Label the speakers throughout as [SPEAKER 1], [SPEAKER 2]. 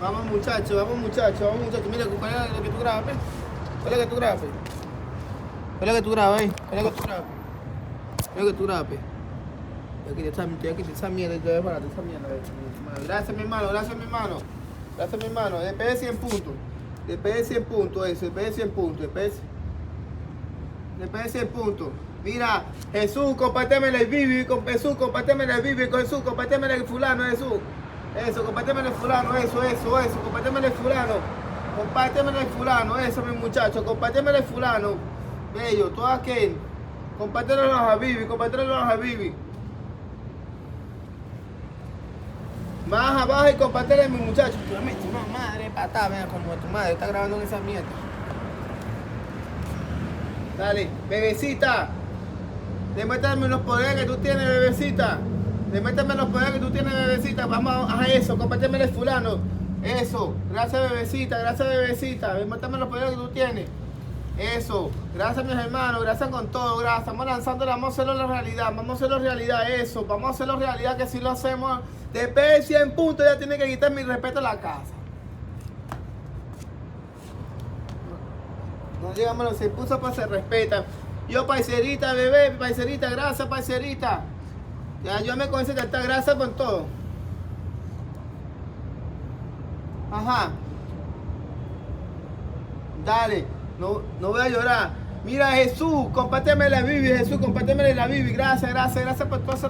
[SPEAKER 1] Vamos muchachos, vamos muchachos, vamos muchachos. Mira, ¿cuál es lo que tú grabas? ¿Cuál es lo que tú grabas? ¿Cuál es lo que tú grabas? ¿Cuál es lo que tú grabas? ¿Cuál es lo que tú grabas? Estoy aquí esa mierda y te voy a parar esa mierda. Gracias mi hermano, gracias mi hermano. Gracias mi hermano. DP 100 puntos. DP 100 puntos eso, DP 100 puntos. DP 100 puntos. Mira, Jesús, compárteme el Bibi, con Jesús, compárteme el Bibi, con Jesús, compárteme el fulano, Jesús. Eso, compárteme el fulano, eso, compárteme el fulano. Compárteme el fulano, eso mi muchacho, compárteme el fulano. Bello, todo aquel. Compártelo a los Habibi, compártelo a los Habibi. Más abajo y compártelo a mi muchacho. Tú me metes una madre patada, venga, como tu madre está grabando en esa mierda. Dale, bebecita. Demuéstrame los poderes que tú tienes, bebecita. Demuéstrame los poderes que tú tienes, bebecita. Vamos a eso, compárteme el fulano. Eso, gracias bebecita, gracias bebecita. Demuéstrame los poderes que tú tienes. Eso, gracias mis hermanos, gracias con todo, gracias. Estamos lanzando, vamos a hacerlo en realidad, vamos a hacerlo realidad, eso, vamos a hacerlo realidad, que si lo hacemos de 100 puntos ya tiene que quitar mi respeto a la casa. No llegamos a los 100 puntos para se respeta. Yo, parcerita, bebé, parcerita, gracias, parcerita. Ya, yo me conocí que está, gracias con todo. Ajá. Dale, no voy a llorar. Mira, Jesús, compárteme la Bibi, Jesús, compárteme la Bibi. Gracias, gracias, gracias por todo eso.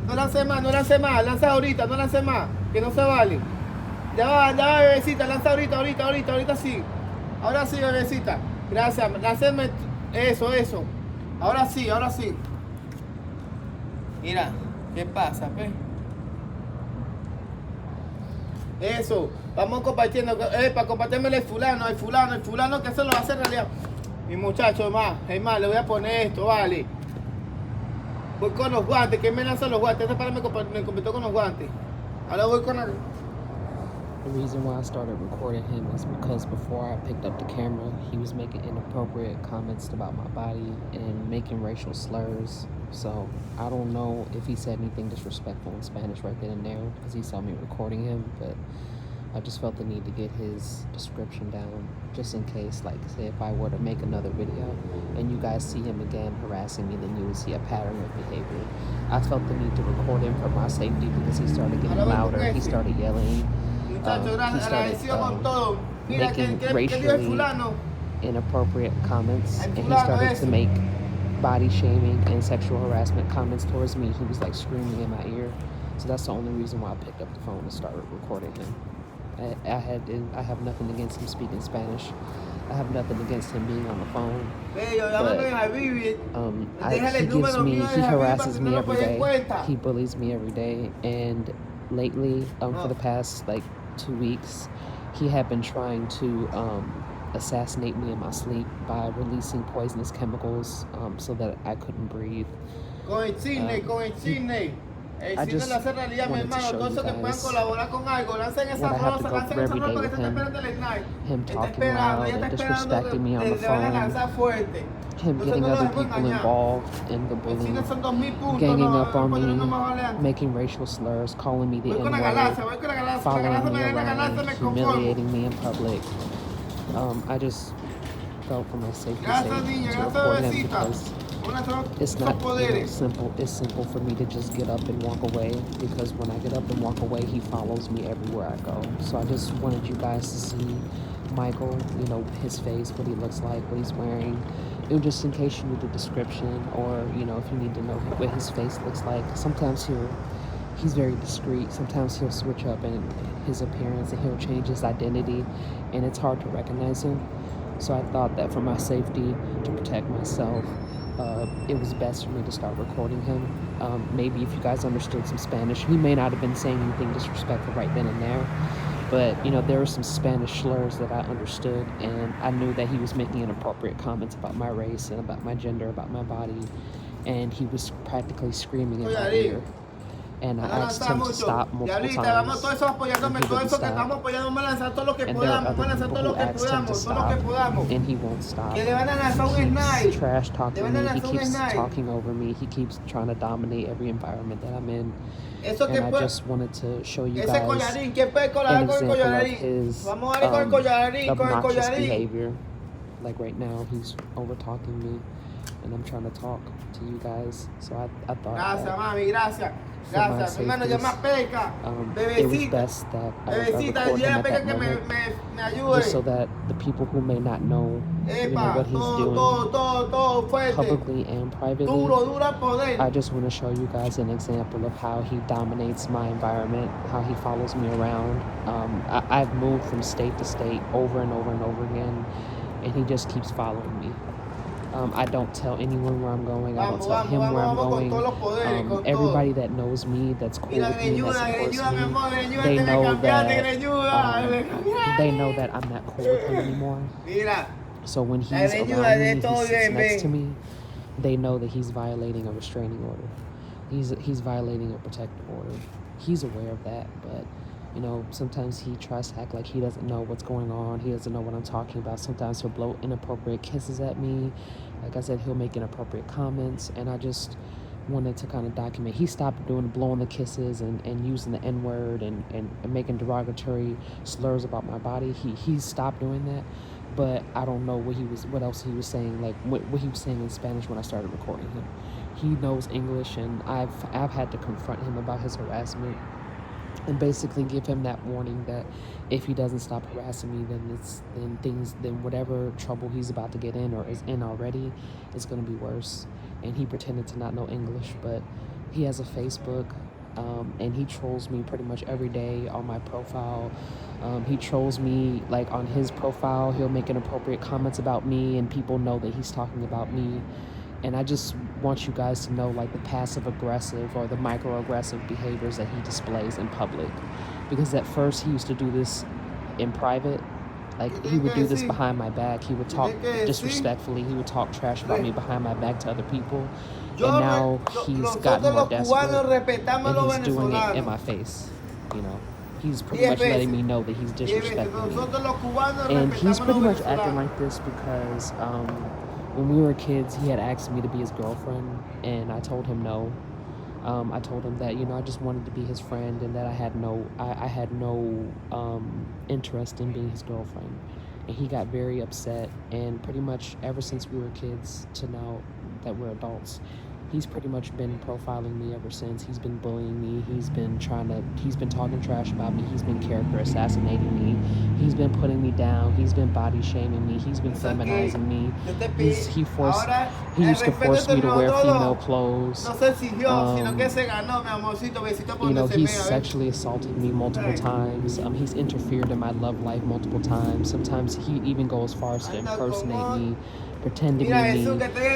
[SPEAKER 1] No lance más, no lance más, lanza ahorita, no lance más, que no se vale. Ya va, bebecita, lanza ahorita sí. Ahora sí, bebecita. Gracias, lanceme eso. Ahora sí. Mira, ¿qué pasa, pe? Eso, vamos compartiendo, para compartirme el fulano que eso lo va a hacer realidad. Mi muchacho, más, le voy a poner esto, vale. Voy con los guantes, que me lanzan los guantes, esta para me completó con los guantes. Ahora voy con el...
[SPEAKER 2] The reason why I started recording him is because before I picked up the camera, he was making inappropriate comments about my body and making racial slurs. So I don't know if he said anything disrespectful in Spanish right then and there because he saw me recording him, but I just felt the need to get his description down just in case, like say if I were to make another video and you guys see him again harassing me, then you would see a pattern of behavior. I felt the need to record him for my safety because he started getting louder, he started yelling. He started making racially inappropriate comments, and he started to make body shaming and sexual harassment comments towards me. He was like screaming in my ear. So that's the only reason why I picked up the phone and started recording him. I have nothing against him speaking Spanish. I have nothing against him being on the phone. But he harasses me every day. He bullies me every day. And lately, for the past like 2 weeks, he had been trying to assassinate me in my sleep by releasing poisonous chemicals so that I couldn't breathe. I just wanted to show you guys what I have to go through every day with him talking loud and disrespecting me on the phone, him getting other people involved in the bullying, ganging up on me, making racial slurs, calling me the N-word, following me around, humiliating me in public. I just felt for my safety to report him because it's not simple. It's simple for me to just get up and walk away, because when I get up and walk away, he follows me everywhere I go. So I just wanted you guys to see Michael, his face, what he looks like, what he's wearing. Just in case you need a description, or if you need to know what his face looks like. Sometimes he's very discreet. Sometimes he'll switch up in his appearance and he'll change his identity, and it's hard to recognize him. So I thought that for my safety, to protect myself, it was best for me to start recording him. Maybe if you guys understood some Spanish, he may not have been saying anything disrespectful right then and there, but there were some Spanish slurs that I understood, and I knew that he was making inappropriate comments about my race and about my gender, about my body, and he was practically screaming in my ear. And I asked him to stop multiple
[SPEAKER 1] Diablita, vamos todos
[SPEAKER 2] times,
[SPEAKER 1] esos
[SPEAKER 2] and
[SPEAKER 1] apoyándome,
[SPEAKER 2] he
[SPEAKER 1] todo
[SPEAKER 2] wouldn't
[SPEAKER 1] eso que estamos
[SPEAKER 2] stop.
[SPEAKER 1] apoyando, vamos a lanzar todo lo que
[SPEAKER 2] And there are
[SPEAKER 1] podamos, vamos a
[SPEAKER 2] other
[SPEAKER 1] lanzar
[SPEAKER 2] people
[SPEAKER 1] todo
[SPEAKER 2] who
[SPEAKER 1] lo que
[SPEAKER 2] asked him to
[SPEAKER 1] podamos, todo lo que
[SPEAKER 2] stop,
[SPEAKER 1] podamos.
[SPEAKER 2] and he won't stop.
[SPEAKER 1] Que le van a lanzar un
[SPEAKER 2] He
[SPEAKER 1] snipe.
[SPEAKER 2] keeps trash
[SPEAKER 1] Le
[SPEAKER 2] talking
[SPEAKER 1] van a
[SPEAKER 2] me. He
[SPEAKER 1] lanzar un
[SPEAKER 2] keeps
[SPEAKER 1] snipe.
[SPEAKER 2] talking over me. He keeps trying to dominate every environment that I'm in.
[SPEAKER 1] Eso
[SPEAKER 2] And
[SPEAKER 1] que
[SPEAKER 2] I
[SPEAKER 1] puede,
[SPEAKER 2] just wanted to show you
[SPEAKER 1] ese
[SPEAKER 2] guys
[SPEAKER 1] collarín, ¿qué puede
[SPEAKER 2] an
[SPEAKER 1] colar con el
[SPEAKER 2] example of
[SPEAKER 1] collarín?
[SPEAKER 2] his
[SPEAKER 1] Vamos a darle con el collarín, con el
[SPEAKER 2] obnoxious
[SPEAKER 1] collarín.
[SPEAKER 2] behavior. Like right now, he's over talking me, and I'm trying to talk to you guys. So I thought
[SPEAKER 1] Gracias,
[SPEAKER 2] that
[SPEAKER 1] mami, gracias.
[SPEAKER 2] for my
[SPEAKER 1] Gracias, mi hermano,
[SPEAKER 2] safety,
[SPEAKER 1] llama a Peca.
[SPEAKER 2] it was
[SPEAKER 1] Bebecita,
[SPEAKER 2] best that I
[SPEAKER 1] bebecita,
[SPEAKER 2] record
[SPEAKER 1] dile
[SPEAKER 2] him
[SPEAKER 1] a
[SPEAKER 2] at
[SPEAKER 1] Peca
[SPEAKER 2] that
[SPEAKER 1] que
[SPEAKER 2] moment,
[SPEAKER 1] me ayude.
[SPEAKER 2] just so that the people who may not know,
[SPEAKER 1] Epa,
[SPEAKER 2] what he's doing
[SPEAKER 1] todo fuerte.
[SPEAKER 2] publicly and privately,
[SPEAKER 1] Dura poder.
[SPEAKER 2] I just want to show you guys an example of how he dominates my environment, how he follows me around. I've moved from state to state over and over and over again, and he just keeps following me. I don't tell anyone where I'm going. I don't tell him where I'm going. Everybody that knows me, that's cool with me, that supports me, they know that I'm not cool with him anymore. So when he's around me, he sits next to me, they know that he's violating a restraining order. He's violating a protective order. He's aware of that, but sometimes he tries to act like he doesn't know what's going on. He doesn't know what I'm talking about. Sometimes he'll blow inappropriate kisses at me. Like I said, he'll make inappropriate comments, and I just wanted to kind of document. He stopped blowing the kisses and using the N-word and making derogatory slurs about my body. He stopped doing that, but I don't know what else he was saying, like what he was saying in Spanish when I started recording him. He knows English, and I've had to confront him about his harassment and basically give him that warning that if he doesn't stop harassing me, then whatever trouble he's about to get in or is in already is going to be worse. And he pretended to not know English, but he has a Facebook, and he trolls me pretty much every day on my profile. He trolls me, like on his profile, he'll make inappropriate comments about me, and people know that he's talking about me. And I just want you guys to know, like, the passive-aggressive or the microaggressive behaviors that he displays in public. Because at first he used to do this in private. Like, he would do this behind my back. He would talk disrespectfully. He would talk trash about me behind my back to other people. And now he's gotten more desperate, and he's doing it in my face, He's pretty much letting me know that he's disrespecting me. And he's pretty much acting like this because when we were kids, he had asked me to be his girlfriend, and I told him no. I told him that, I just wanted to be his friend, and that I had no interest in being his girlfriend. And he got very upset, and pretty much ever since we were kids to now that we're adults, he's pretty much been profiling me ever since. He's been bullying me. He's been talking trash about me. He's been character assassinating me. He's been putting me down. He's been body shaming me. He's been feminizing me. He used to force me to wear female clothes. He's sexually assaulted me multiple times. He's interfered in my love life multiple times. Sometimes he even goes as far as to impersonate me, pretend to be me,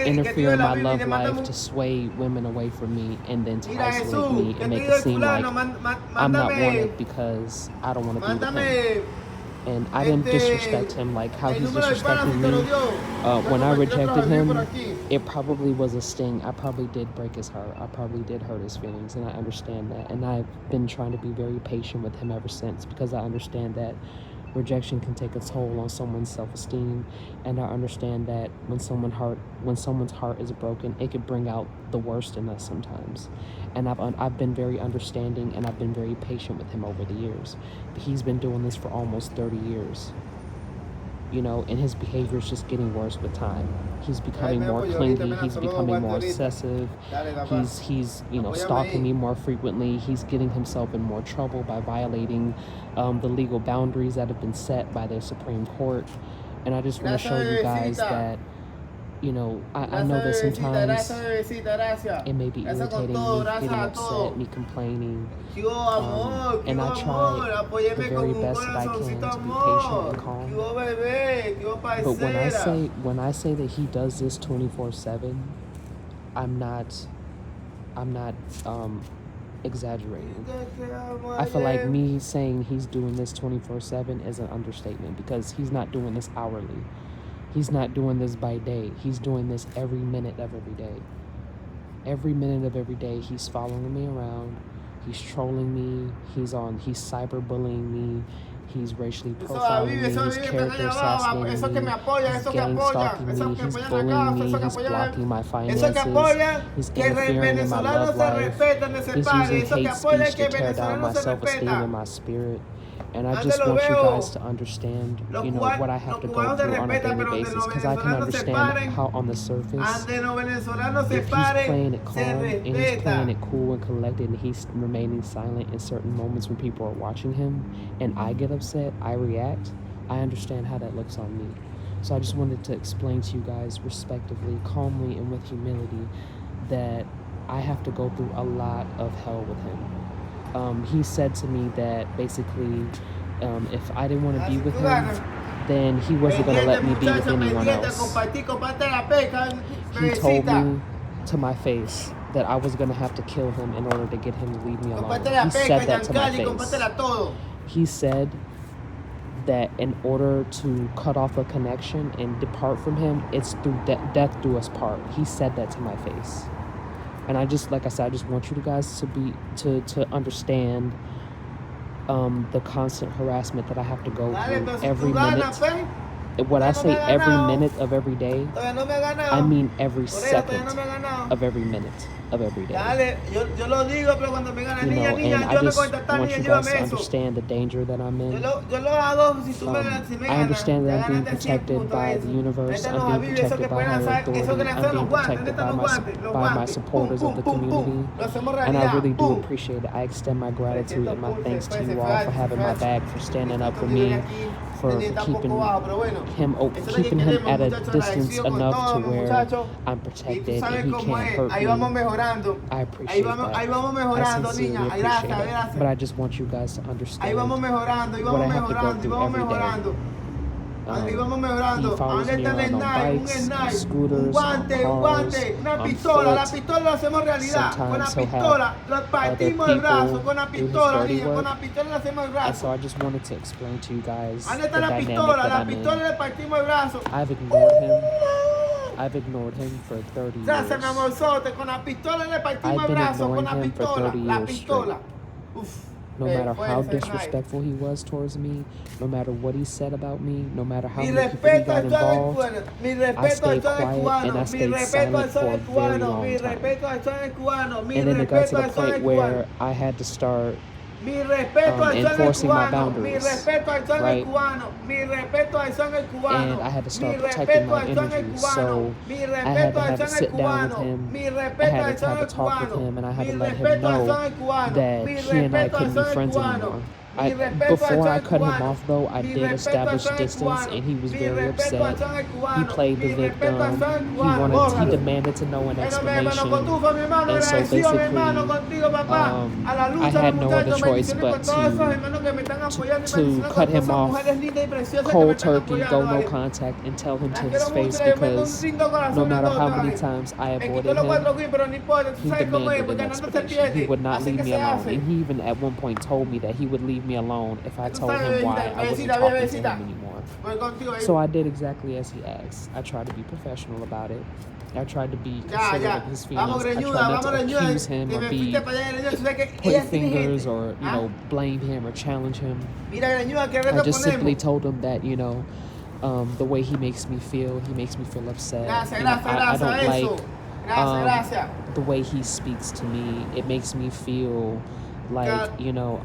[SPEAKER 2] interfere in my love life to sway women away from me, and then to isolate me and make it seem like I'm not wanted because I don't want to be with him. And I didn't disrespect him like how he's disrespecting me. When I rejected him, it probably was a sting. I probably did break his heart. I probably did hurt his feelings, and I understand that. And I've been trying to be very patient with him ever since, because I understand that rejection can take a toll on someone's self-esteem, and I understand that when someone's heart is broken, it could bring out the worst in us sometimes. And I've been very understanding, and I've been very patient with him over the years. But he's been doing this for almost 30 years, and his behavior is just getting worse with time. He's becoming more clingy. He's becoming more obsessive. He's stalking me more frequently. He's getting himself in more trouble by violating the legal boundaries that have been set by the Supreme Court. And I just want to show you guys that, I know that sometimes it may be irritating, me getting upset, me complaining, and I try the very best that I can to be patient and calm. But when I say that he does this 24/7, I'm not exaggerating. I feel like me saying he's doing this 24/7 is an understatement, because he's not doing this hourly. He's not doing this by day. He's doing this every minute of every day. Every minute of every day, he's following me around. He's trolling me. He's cyberbullying me. He's racially profiling me. He's character assassinating me. He's gangstalking me. He's bullying me. He's blocking my finances. He's interfering in my love life. He's using hate speech to tear down my self-esteem and my spirit. And I just want you guys to understand, you know, what I have to go through on a daily basis, because I can understand how on the surface, if he's playing it calm and he's playing it cool and collected and he's remaining silent in certain moments when people are watching him and I get upset, I react, I understand how that looks on me. So I just wanted to explain to you guys respectively, calmly, and with humility that I have to go through a lot of hell with him. He said to me that basically if I didn't want to be with him, then he wasn't going to let me be with anyone else. He told me to my face that I was going to have to kill him in order to get him to leave me alone. He said that to my face. He said that in order to cut off a connection and depart from him, it's through death do us part. He said that to my face. And I just, like I said, I just want you guys to understand the constant harassment that I have to go through every minute. When I say every minute of every day, I mean every second of every minute of every day. You know, and I just want you guys to understand the danger that I'm in. I understand that I'm being protected by the universe, I'm being protected by higher authority, I'm being protected by my supporters of the community, and I really do appreciate it. I extend my gratitude and my thanks to you all for having my back, for standing up for me, for keeping him at a distance enough to where I'm protected and he can't hurt me. I appreciate that. I sincerely appreciate it. But I just want you guys to understand what I have to go through every day. He follows me around on bikes, scooters, on cars, on foot. Sometimes he'll have other people do his dirty work. And so I just wanted to explain to you guys the dynamic that I'm in. I've ignored him for 30 years. I've been ignoring him for 30 years straight. No matter how disrespectful he was towards me, no matter what he said about me, no matter how many people he got involved, I stayed quiet and I stayed silent for a very long time. And then it got to the point where I had to start enforcing my boundaries, right? And I had to start protecting my energy, so I had to have a sit down with him, I had to have a talk with him, and I had to let him know that he and I couldn't be friends anymore. Before I cut him off, though, I did establish distance, and he was very upset. He played the victim. He demanded to know an explanation. And so basically, I had no other choice but to cut him off cold turkey, go no contact, and tell him to his face, because no matter how many times I avoided him, he demanded an explanation. He would not leave me alone. And he even at one point told me that he would leave me alone if I told him why I wasn't talking to him anymore. So I did exactly as he asked. I tried to be professional about it. I tried to be considerate of his feelings. I tried not to accuse him or point fingers or, you know, blame him or challenge him. I just simply told him that, you know, the way he makes me feel upset. I don't like the way he speaks to me. It makes me feel like, you know,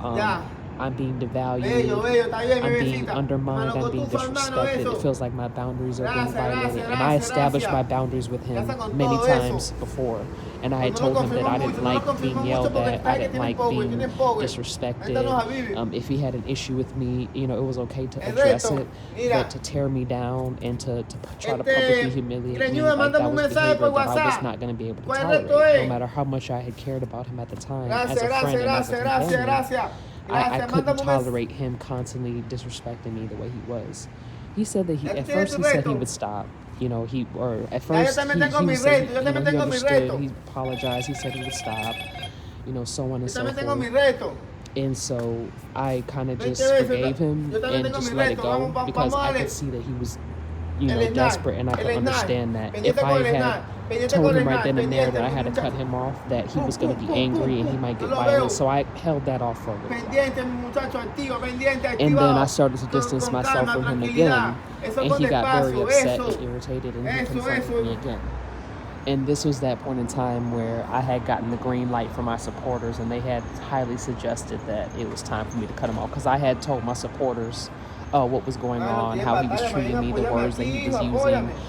[SPEAKER 2] I'm being devalued, I'm being undermined, I'm being disrespected. It feels like my boundaries are being violated. And I established my boundaries with him many times before. And I had told him that I didn't like being yelled at, I didn't like being disrespected. If he had an issue with me, you know, it was okay to address it, but to tear me down and to try to publicly humiliate me, like that was behavior that I was not going to be able to tolerate, no matter how much I had cared about him at the time as a friend and as a companion. I couldn't tolerate him constantly disrespecting me the way he was. He said that at first he said he would stop. You know, at first he said, you know, he understood, he apologized, he said he would stop, you know, so on and so forth. And so I kind of just forgave him and just let it go, because I could see that he was, you know, desperate, and I could understand that. If I had told him right then and there that I had to cut him off, that he was going to be angry and he might get violent, so I held that off for a little while. And then I started to distance myself from him again, and he got very upset and irritated, and he confronted me again. And this was that point in time where I had gotten the green light from my supporters, and they had highly suggested that it was time for me to cut him off, because I had told my supporters what was going on, how he was treating me, the words that he was using.